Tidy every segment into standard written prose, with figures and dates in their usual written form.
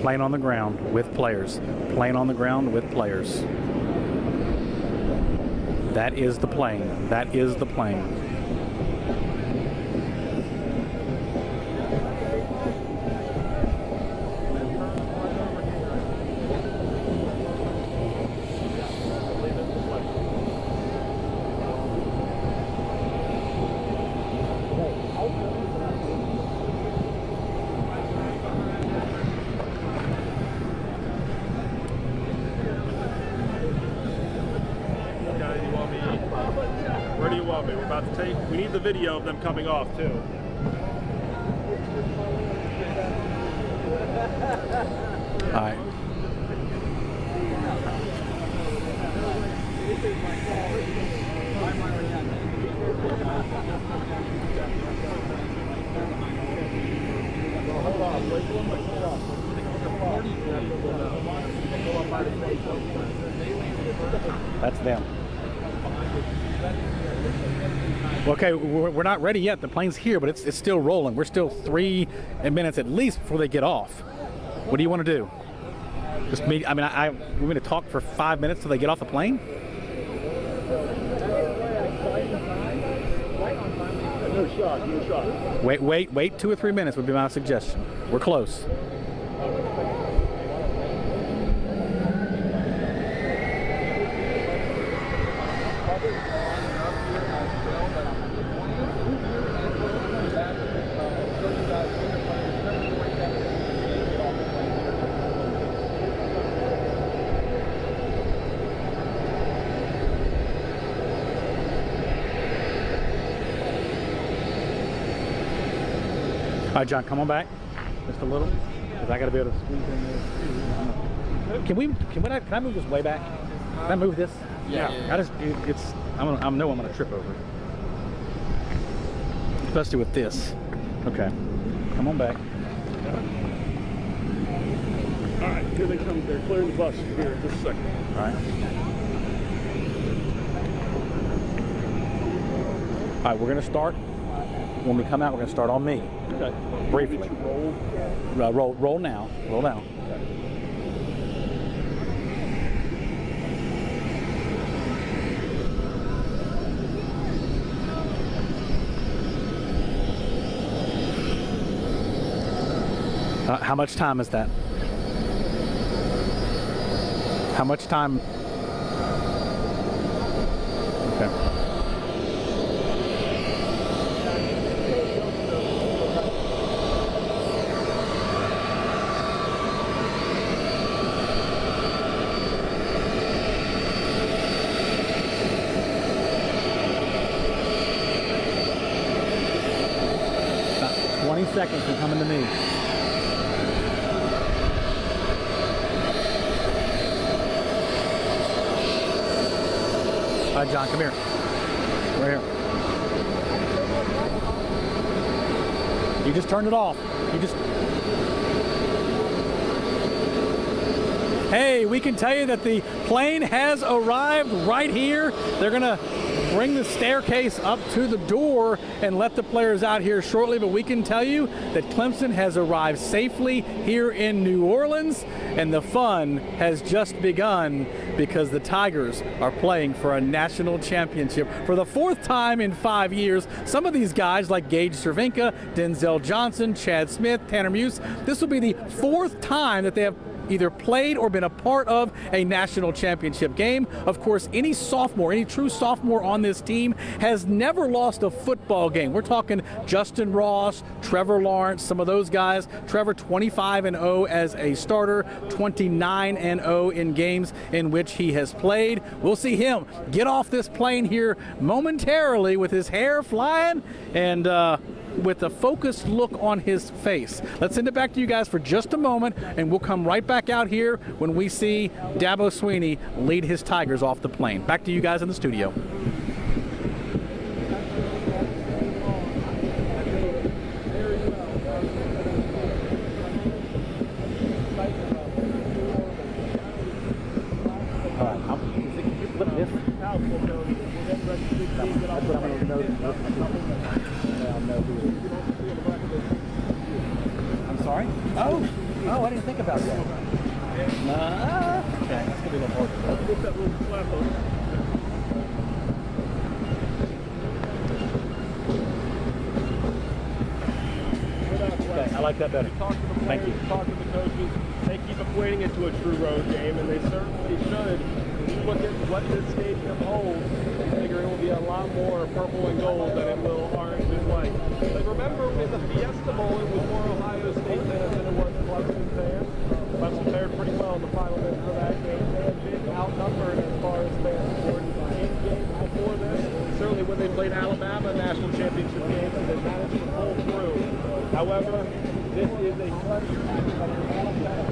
Plane on the ground with players. Plane on the ground with players. That is the plane. That is the plane. Where do you want me? We're about to take, we need the video of them coming off too. All right. That's them. Okay, we're not ready yet. The plane's here, but it's still rolling. We're still 3 minutes at least before they get off. What do you want to do? Just me? I mean, we're going to talk for 5 minutes till they get off the plane? No shot, no shot. Wait 2 or 3 minutes would be my suggestion. We're close. All right, John, come on back just a little, because I got to be able to squeeze in there. Can I move this way back? Can I move this? Yeah. I know I'm gonna trip over it, especially with this. Okay, come on back. All right, here they come. They're clearing the bus here in just a second. All right. All right, we're gonna start. When we come out, we're gonna start on me. Okay. Briefly. Roll now. Roll now. How much time is that? How much time? Okay. About 20 seconds and coming to me. All right, John, come here. Right here. You just turned it off. You just... Hey, we can tell you that the plane has arrived right here. They're gonna bring the staircase up to the door and let the players out here shortly, but we can tell you that Clemson has arrived safely here in New Orleans, and the fun has just begun because the Tigers are playing for a national championship for the 4th time in 5 years. Some of these guys like Gage Cervenka, Denzel Johnson, Chad Smith, Tanner Muse, this will be the 4th time that they have either played or been a part of a national championship game. Of course, any sophomore, any true sophomore on this team has never lost a football game. We're talking Justin Ross, Trevor Lawrence, some of those guys. Trevor 25-0 as a starter, 29-0 in games in which he has played. We'll see him get off this plane here momentarily with his hair flying and with a focused look on his face. Let's send it back to you guys for just a moment, and we'll come right back out here when we see Dabo Swinney lead his Tigers off the plane. Back to you guys in the studio. All right, can you flip this? That's what I'm going to know. I'm sorry? Oh, Oh, I didn't think about that. Okay, that's going to be a little hard. Put that little flap on. Okay, I like that better. Talk to the players, Thank you. talk to the coaches. They keep equating it to a true road game, and they certainly should. When you look at what this stadium holds, I figure it will be a lot more purple and gold than it will orange and white. But remember, in the Fiesta Bowl, it was more Ohio State fans than it was Clemson fans. Clemson fared pretty well in the final minutes of that game. They had been outnumbered as far as fans scored in games before this. Certainly when they played Alabama national championship games, and they managed to pull through. However, this is a Clemson team that is all about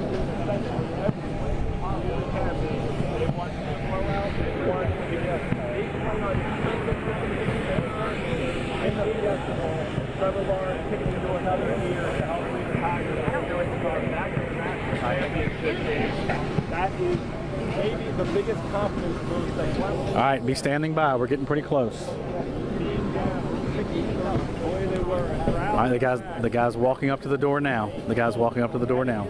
every way possible can be. They want to blow out, they want to get 8 play on in the Fiesta Bowl. Trevor Lawrence kicking into another year to help lead the Tigers. I don't know if it's our national championship game. That is maybe the biggest confidence boost that Clemson. All right, be standing by. We're getting pretty close. Being down 60, boy, they were. All right, the guy's walking up to the door now. The guy's walking up to the door now.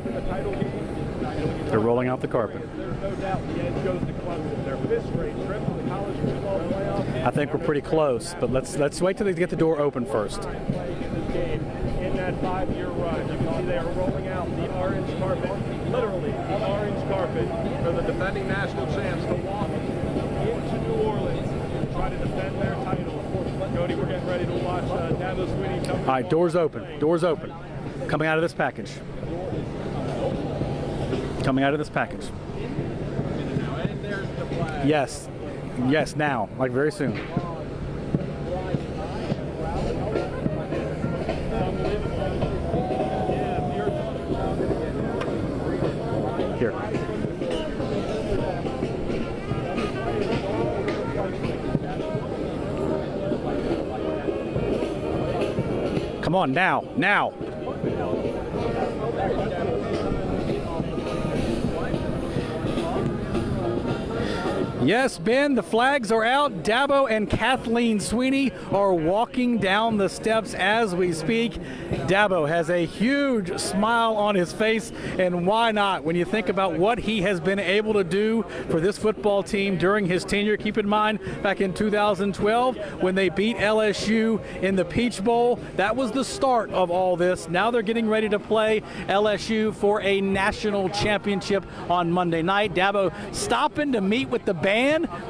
They're rolling out the carpet. There's no doubt the edge goes to Clemson. Their 5th straight trip to the college football playoff. I think we're pretty close, but let's wait till they get the door open first. In that 5-year run, you can see they are rolling out the orange carpet, literally the orange carpet, for the defending national champs to walk into New Orleans and try to defend their title. Cody, we're getting ready to watch Dabo Swinney come. All right, doors open. Doors open. Coming out of this package. Coming out of this package. Yes. Yes, now. Like very soon. Here. Come on, now, now. Yes, Ben, the flags are out. Dabo and Kathleen Swinney are walking down the steps as we speak. Dabo has a huge smile on his face, and why not when you think about what he has been able to do for this football team during his tenure. Keep in mind, back in 2012, when they beat LSU in the Peach Bowl, that was the start of all this. Now they're getting ready to play LSU for a national championship on Monday night. Dabo stopping to meet with the band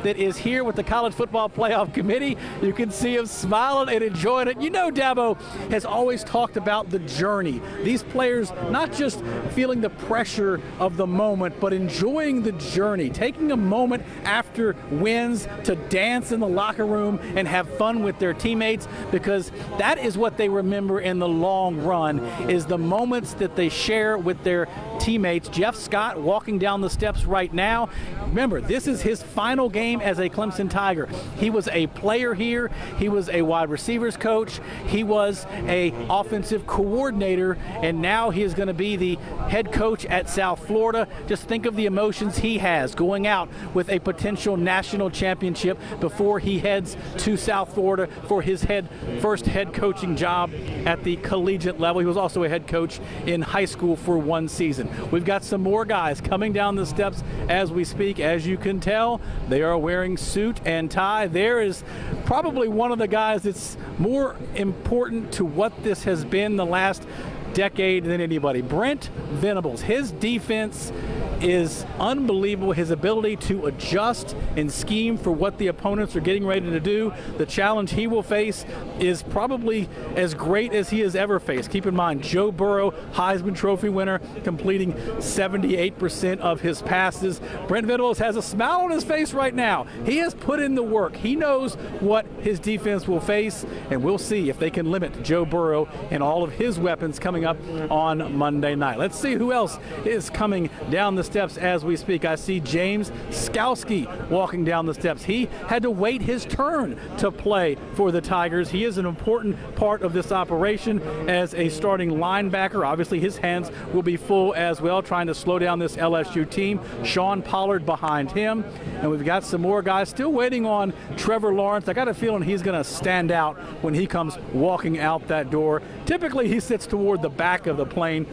that is here with the College Football Playoff Committee. You can see him smiling and enjoying it. You know, Dabo has always talked about the journey. These players not just feeling the pressure of the moment, but enjoying the journey, taking a moment after wins to dance in the locker room and have fun with their teammates, because that is what they remember in the long run, is the moments that they share with their teammates. Jeff Scott walking down the steps right now. Remember, this is his final game as a Clemson Tiger. He was a player here. He was a wide receivers coach. He was a offensive coordinator, and now he is going to be the head coach at South Florida. Just think of the emotions he has going out with a potential national championship before he heads to South Florida for his first head coaching job at the collegiate level. He was also a head coach in high school for 1 season. We've got some more guys coming down the steps as we speak. As you can tell, they are wearing suit and tie. There is probably one of the guys that's more important to what this has been the last decade than anybody. Brent Venables. His defense is unbelievable. His ability to adjust and scheme for what the opponents are getting ready to do. The challenge he will face is probably as great as he has ever faced. Keep in mind, Joe Burrow, Heisman Trophy winner, completing 78% of his passes. Brent Venables has a smile on his face right now. He has put in the work. He knows what his defense will face, and we'll see if they can limit Joe Burrow and all of his weapons coming up on Monday night. Let's see who else is coming down the steps as we speak. I see James Skowski walking down the steps. He had to wait his turn to play for the Tigers. He is an important part of this operation as a starting linebacker. Obviously, his hands will be full as well, trying to slow down this LSU team. Sean Pollard behind him. And we've got some more guys still waiting on Trevor Lawrence. I got a feeling he's going to stand out when he comes walking out that door. Typically, he sits toward the back of the plane.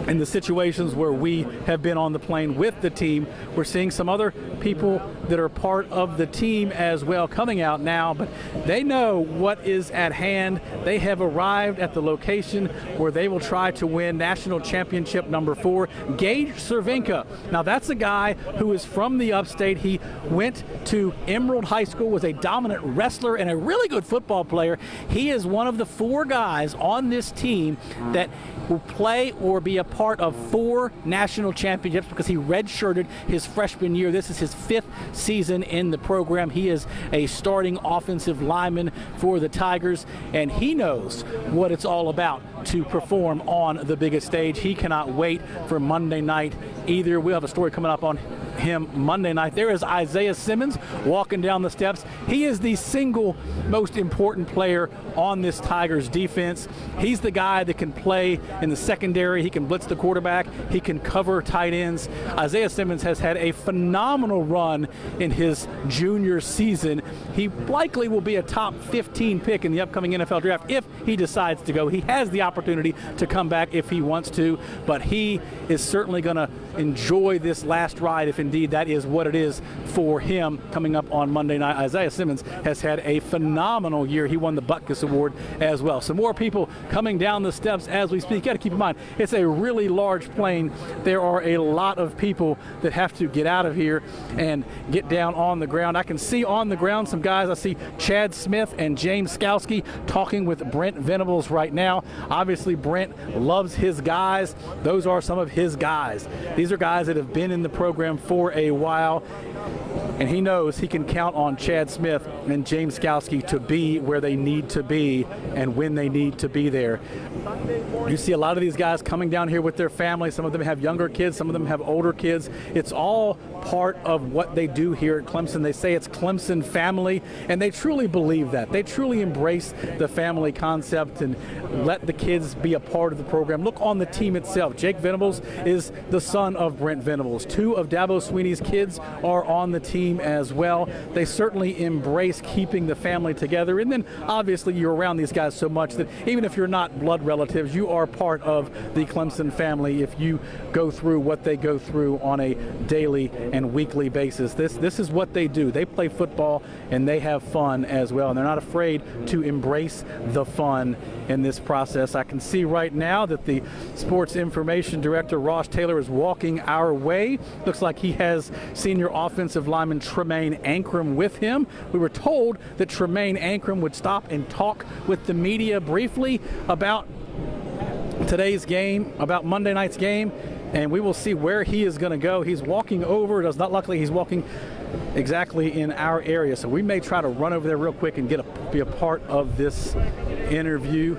in the situations where we have been on the plane with the team. We're seeing some other people that are part of the team as well coming out now, but they know what is at hand. They have arrived at the location where they will try to win national championship number 4. Gage Cervenka. Now that's a guy who is from the upstate. He went to Emerald High School, was a dominant wrestler and a really good football player. He is one of the 4 guys on this team that will play or be a part of 4 national championships because he redshirted his freshman year. This is his 5th season in the program. He is a starting offensive lineman for the Tigers, and he knows what it's all about to perform on the biggest stage. He cannot wait for Monday night either. We'll have a story coming up on him Monday night. There is Isaiah Simmons walking down the steps. He is the single most important player on this Tigers defense. He's the guy that can play in the secondary. He can blitz the quarterback. He can cover tight ends. Isaiah Simmons has had a phenomenal run in his junior season. He likely will be a top 15 pick in the upcoming NFL draft if he decides to go. He has the opportunity to come back if he wants to, but he is certainly going to enjoy this last ride if indeed that is what it is for him coming up on Monday night. Isaiah Simmons has had a phenomenal year. He won the Butkus Award as well. Some more people coming down the steps as we speak. You got to keep in mind, it's a really large plane. There are a lot of people that have to get out of here and get down on the ground. I can see on the ground some guys. I see Chad Smith and James Skowski talking with Brent Venables right now. Obviously, Brent loves his guys. Those are some of his guys. These are guys that have been in the program for a while, and he knows he can count on Chad Smith and James Skowski to be where they need to be and when they need to be there. You see a lot of these guys coming down here with their families. Some of them have younger kids, some of them have older kids. It's all part of what they do here at Clemson. They say it's Clemson family, and they truly believe that. They truly embrace the family concept and let the kids be a part of the program. Look on the team itself. Jake Venables is the son of Brent Venables. 2 of Dabo Sweeney's kids are on the team as well. They certainly embrace keeping the family together, and then obviously you're around these guys so much that even if you're not blood relatives, you are part of the Clemson family if you go through what they go through on a daily and weekly basis. This is what they do. They play football and they have fun as well, and they're not afraid to embrace the fun in this process. I can see right now that the sports information director Ross Taylor is walking our way. Looks like he has senior offensive lineman Tremaine Ankrum with him. We were told that Tremaine Ankrum would stop and talk with the media briefly about today's game, about Monday night's game, and we will see where he is going to go. He's walking over. It does not luckily he's walking exactly in our area, so we may try to run over there real quick and be a part of this interview.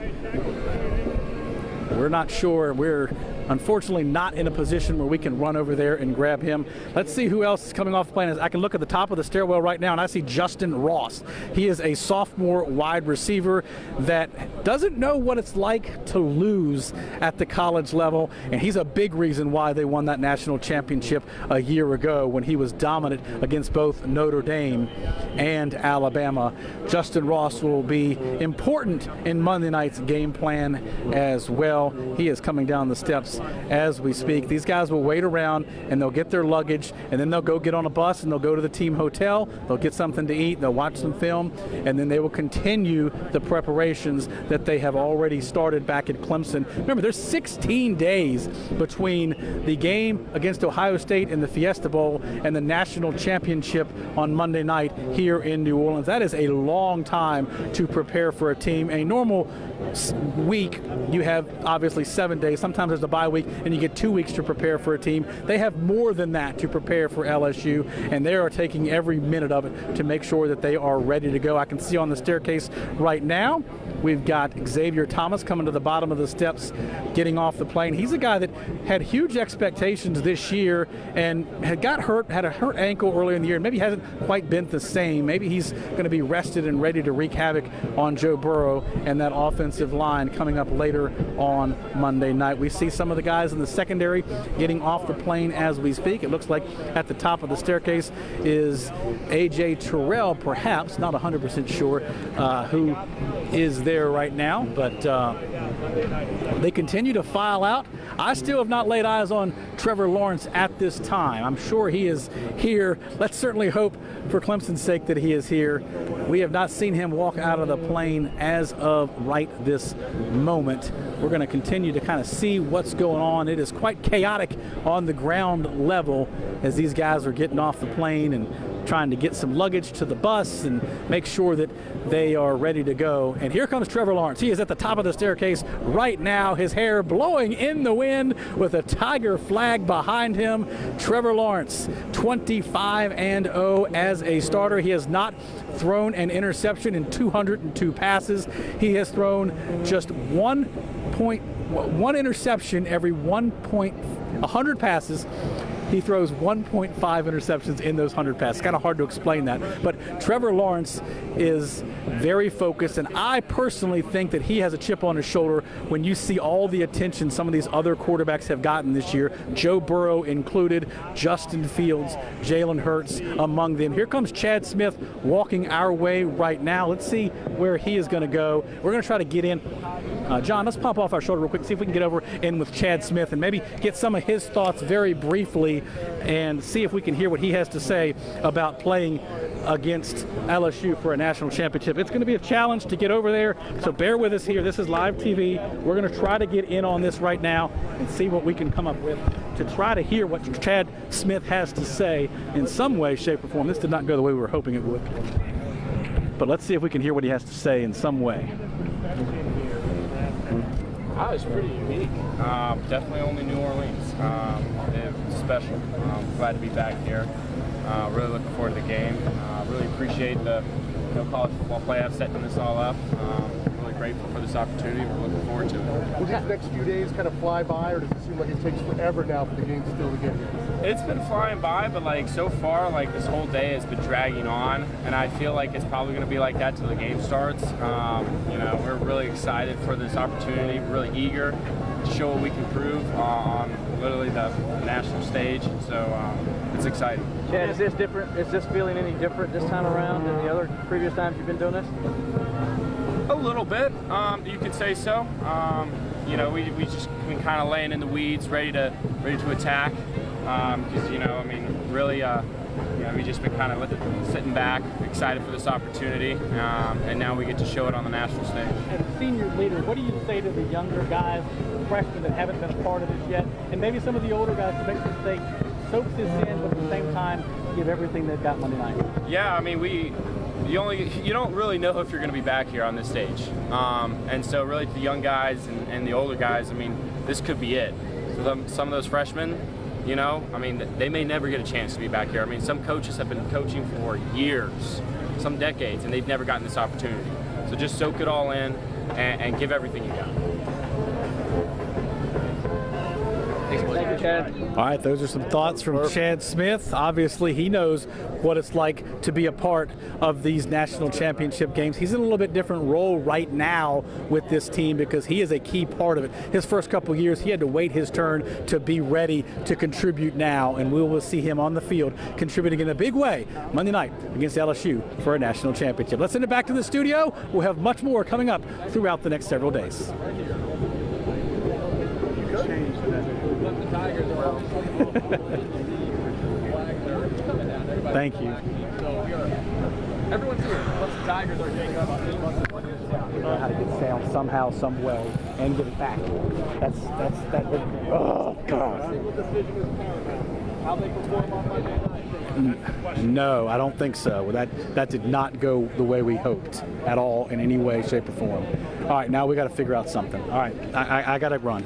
We're not sure. We're unfortunately not in a position where we can run over there and grab him. Let's see who else is coming off the plane. I can look at the top of the stairwell right now, and I see Justin Ross. He is a sophomore wide receiver that doesn't know what it's like to lose at the college level, and he's a big reason why they won that national championship a year ago when he was dominant against both Notre Dame and Alabama. Justin Ross will be important in Monday night's game plan as well. He is coming down the steps as we speak. These guys will wait around and they'll get their luggage, and then they'll go get on a bus and they'll go to the team hotel. They'll get something to eat, they'll watch some film, and then they will continue the preparations that they have already started back at Clemson. Remember, there's 16 days between the game against Ohio State in the Fiesta Bowl and the national championship on Monday night here in New Orleans. That is a long time to prepare for a team. A normal week, you have obviously 7 days. Sometimes there's a bye week and you get 2 weeks to prepare for a team. They have more than that to prepare for LSU, and they are taking every minute of it to make sure that they are ready to go. I can see on the staircase right now we've got Xavier Thomas coming to the bottom of the steps, getting off the plane. He's a guy that had huge expectations this year and had a hurt ankle earlier in the year, and maybe hasn't quite been the same. Maybe he's going to be rested and ready to wreak havoc on Joe Burrow and that offensive line coming up later on Monday night. We see some of the guys in the secondary getting off the plane as we speak. It looks like at the top of the staircase is A.J. Terrell, perhaps, not 100% sure, who is there there right now, but they continue to file out. I still have not laid eyes on Trevor Lawrence at this time. I'm sure he is here. Let's certainly hope for Clemson's sake that he is here. We have not seen him walk out of the plane as of right this moment. We're going to continue to kind of see what's going on. It is quite chaotic on the ground level as these guys are getting off the plane and trying to get some luggage to the bus and make sure that they are ready to go. And here comes Trevor Lawrence. He is at the top of the staircase right now, his hair blowing in the wind with a Tiger flag behind him. Trevor Lawrence, 25-0 as a starter. He has not thrown an interception in 202 passes. He has thrown just one interception every 100 passes. He throws 1.5 interceptions in those 100 passes. It's kind of hard to explain that. But Trevor Lawrence is very focused, and I personally think that he has a chip on his shoulder when you see all the attention some of these other quarterbacks have gotten this year, Joe Burrow included, Justin Fields, Jalen Hurts among them. Here comes Chad Smith walking our way right now. Let's see where he is going to go. We're going to try to get in. John, let's pop off our shoulder real quick, see if we can get over in with Chad Smith and maybe get some of his thoughts very briefly and see if we can hear what he has to say about playing against LSU for a national championship. It's going to be a challenge to get over there, so bear with us here. This is live TV. We're going to try to get in on this right now and see what we can come up with to try to hear what Chad Smith has to say in some way, shape, or form. This did not go the way we were hoping it would, but let's see if we can hear what he has to say in some way. It's pretty unique. Definitely only New Orleans. It's special. Glad to be back here. Really looking forward to the game. Really appreciate the college football playoff setting this all up. Really grateful for this opportunity. We're looking forward to it. Will these next few days kind of fly by, or does it seem like it takes forever now for the game still to get here? It's been flying by, but like so far, like this whole day has been dragging on, and I feel like it's probably going to be like that till the game starts. We're really excited for this opportunity. We're really eager to show what we can prove on literally the national stage. So it's exciting. Chad, is this different? Is this feeling any different this time around than the other previous times you've been doing this? A little bit, you could say so. We just been kind of laying in the weeds, ready to attack. Because really, we just been kind of sitting back, excited for this opportunity, and now we get to show it on the national stage. As a senior leader, what do you say to the younger guys, freshmen that haven't been a part of this yet, and maybe some of the older guys to make sure they soak this in, but at the same time give everything they've got Monday night? Yeah, I mean, you don't really know if you're going to be back here on this stage, and so really the young guys and the older guys, I mean, this could be it. So some of those freshmen, they may never get a chance to be back here. I mean, some coaches have been coaching for years, some decades, and they've never gotten this opportunity. So just soak it all in and give everything you got. Thank you, Chad. All right, those are some thoughts from Chad Smith. Obviously, he knows what it's like to be a part of these national championship games. He's in a little bit different role right now with this team because he is a key part of it. His first couple of years, he had to wait his turn to be ready to contribute now, and we will see him on the field contributing in a big way Monday night against LSU for a national championship. Let's send it back to the studio. We'll have much more coming up throughout the next several days. Thank you. Everyone's here. Once the Tigers are taking up, How to get sound somehow, some way, and get it back. That's that. Oh God. How they perform on Monday night? No, I don't think so. That did not go the way we hoped at all in any way, shape, or form. All right, now we got to figure out something. All right, I got to run.